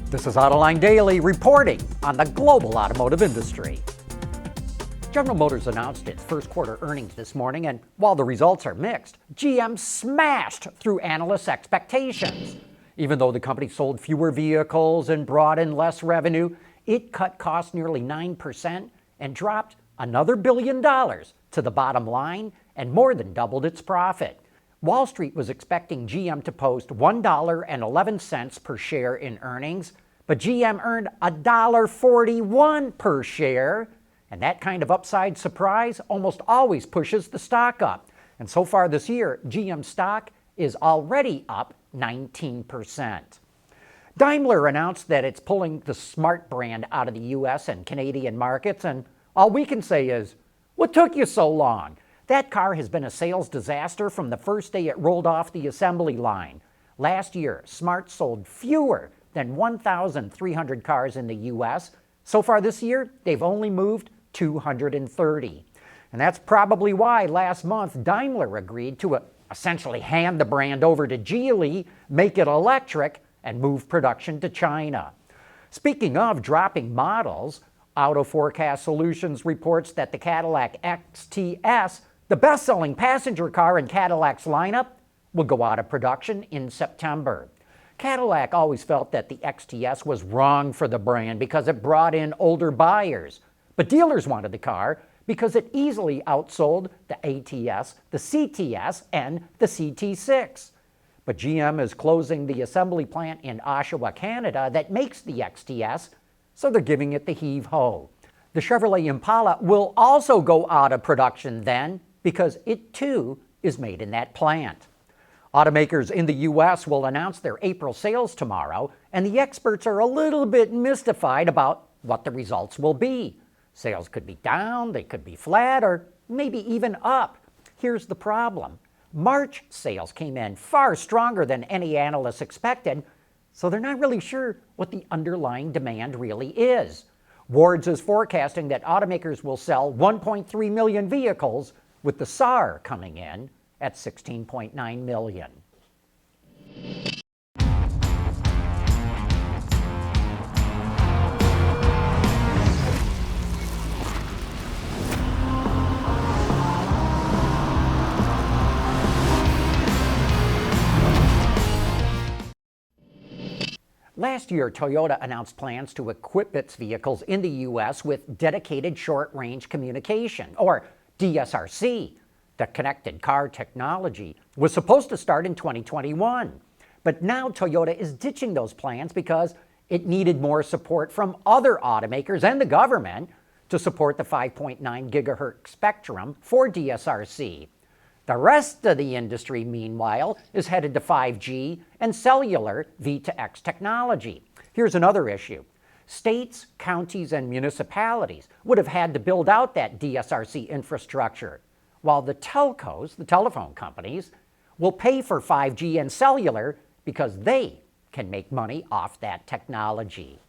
This is Autoline Daily reporting on the global automotive industry. General Motors announced its first quarter earnings this morning, and while the results are mixed, GM smashed through analysts' expectations. Even though the company sold fewer vehicles and brought in less revenue, it cut costs nearly 9% and dropped another $1 billion to the bottom line and more than doubled its profit. Wall Street was expecting GM to post $1.11 per share in earnings, but GM earned $1.41 per share, and that kind of upside surprise almost always pushes the stock up. And so far this year, GM stock is already up 19%. Daimler announced that it's pulling the Smart brand out of the US and Canadian markets, and all we can say is, what took you so long? That car has been a sales disaster from the first day it rolled off the assembly line. Last year, Smart sold fewer than 1,300 cars in the US. So far this year, they've only moved 230. And that's probably why last month Daimler agreed to essentially hand the brand over to Geely, make it electric, and move production to China. Speaking of dropping models, Auto Forecast Solutions reports that the Cadillac XTS, the best-selling passenger car in Cadillac's lineup, will go out of production in September. Cadillac always felt that the XTS was wrong for the brand because it brought in older buyers. But dealers wanted the car because it easily outsold the ATS, the CTS, and the CT6. But GM is closing the assembly plant in Oshawa, Canada that makes the XTS, so they're giving it the heave-ho. The Chevrolet Impala will also go out of production then because it too is made in that plant. Automakers in the US will announce their April sales tomorrow, and the experts are a little bit mystified about what the results will be. Sales could be down, they could be flat, or maybe even up. Here's the problem. March sales came in far stronger than any analysts expected, so they're not really sure what the underlying demand really is. Wards is forecasting that automakers will sell 1.3 million vehicles, with the SAAR coming in at 16.9 million. Last year, Toyota announced plans to equip its vehicles in the US with dedicated short-range communication, or DSRC. The connected car technology was supposed to start in 2021. But now Toyota is ditching those plans because it needed more support from other automakers and the government to support the 5.9 gigahertz spectrum for DSRC. The rest of the industry, meanwhile, is headed to 5G and cellular V2X technology. Here's another issue. States, counties, and municipalities would have had to build out that DSRC infrastructure, while the telcos, the telephone companies, will pay for 5G and cellular because they can make money off that technology.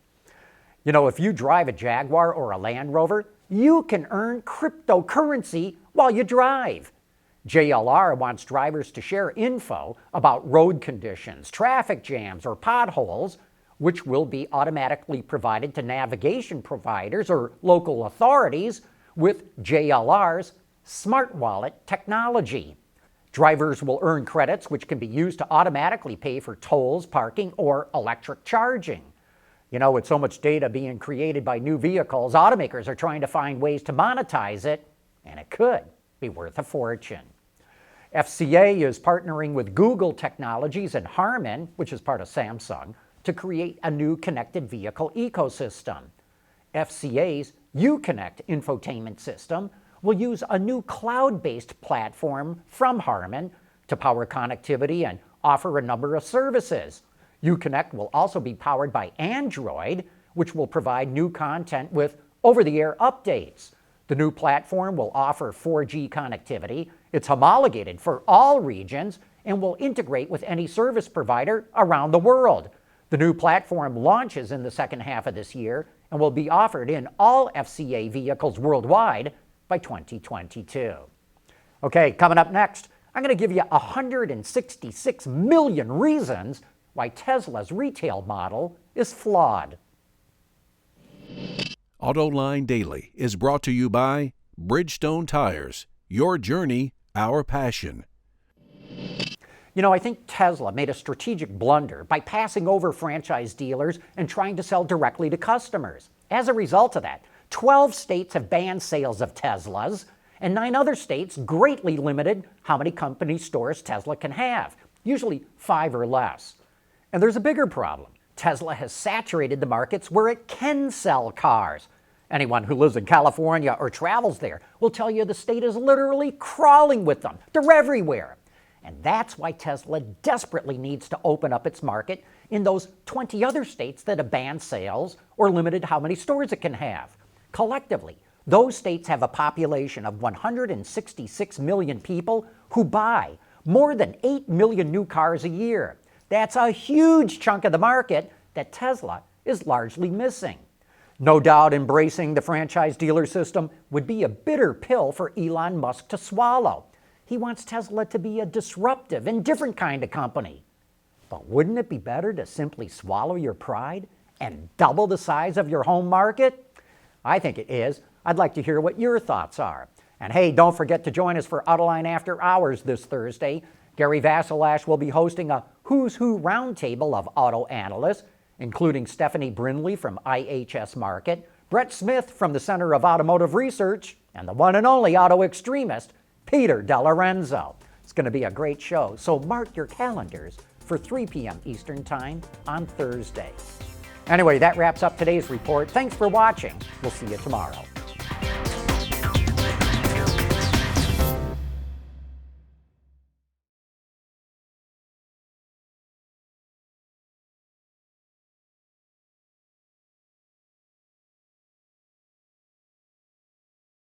You know, if you drive a Jaguar or a Land Rover, you can earn cryptocurrency while you drive. JLR wants drivers to share info about road conditions, traffic jams, or potholes, which will be automatically provided to navigation providers or local authorities with JLR's Smart Wallet technology. Drivers will earn credits which can be used to automatically pay for tolls, parking, or electric charging. You know, with so much data being created by new vehicles, automakers are trying to find ways to monetize it, and it could be worth a fortune. FCA is partnering with Google Technologies and Harman, which is part of Samsung, to create a new connected vehicle ecosystem. FCA's Uconnect infotainment system will use a new cloud-based platform from Harman to power connectivity and offer a number of services. Uconnect will also be powered by Android, which will provide new content with over-the-air updates. The new platform will offer 4G connectivity. It's homologated for all regions and will integrate with any service provider around the world. The new platform launches in the second half of this year and will be offered in all FCA vehicles worldwide by 2022. Okay, coming up next, I'm going to give you 166 million reasons why Tesla's retail model is flawed. Autoline Daily is brought to you by Bridgestone Tires. Your journey, our passion. You know, I think Tesla made a strategic blunder by passing over franchise dealers and trying to sell directly to customers. As a result of that, 12 states have banned sales of Teslas, and 9 other states greatly limited how many company stores Tesla can have, usually 5 or less. And there's a bigger problem. Tesla has saturated the markets where it can sell cars. Anyone who lives in California or travels there will tell you the state is literally crawling with them. They're everywhere. And that's why Tesla desperately needs to open up its market in those 20 other states that have banned sales or limited how many stores it can have. Collectively, those states have a population of 166 million people who buy more than 8 million new cars a year. That's a huge chunk of the market that Tesla is largely missing. No doubt embracing the franchise dealer system would be a bitter pill for Elon Musk to swallow. He wants Tesla to be a disruptive and different kind of company. But wouldn't it be better to simply swallow your pride and double the size of your home market? I think it is. I'd like to hear what your thoughts are. And hey, don't forget to join us for Autoline After Hours this Thursday. Gary Vassilash will be hosting a Who's Who roundtable of auto analysts, including Stephanie Brindley from IHS Markit, Brett Smith from the Center of Automotive Research, and the one and only auto extremist, Peter DeLorenzo. It's going to be a great show, so mark your calendars for 3 p.m. Eastern Time on Thursday. Anyway, that wraps up today's report. Thanks for watching. We'll see you tomorrow.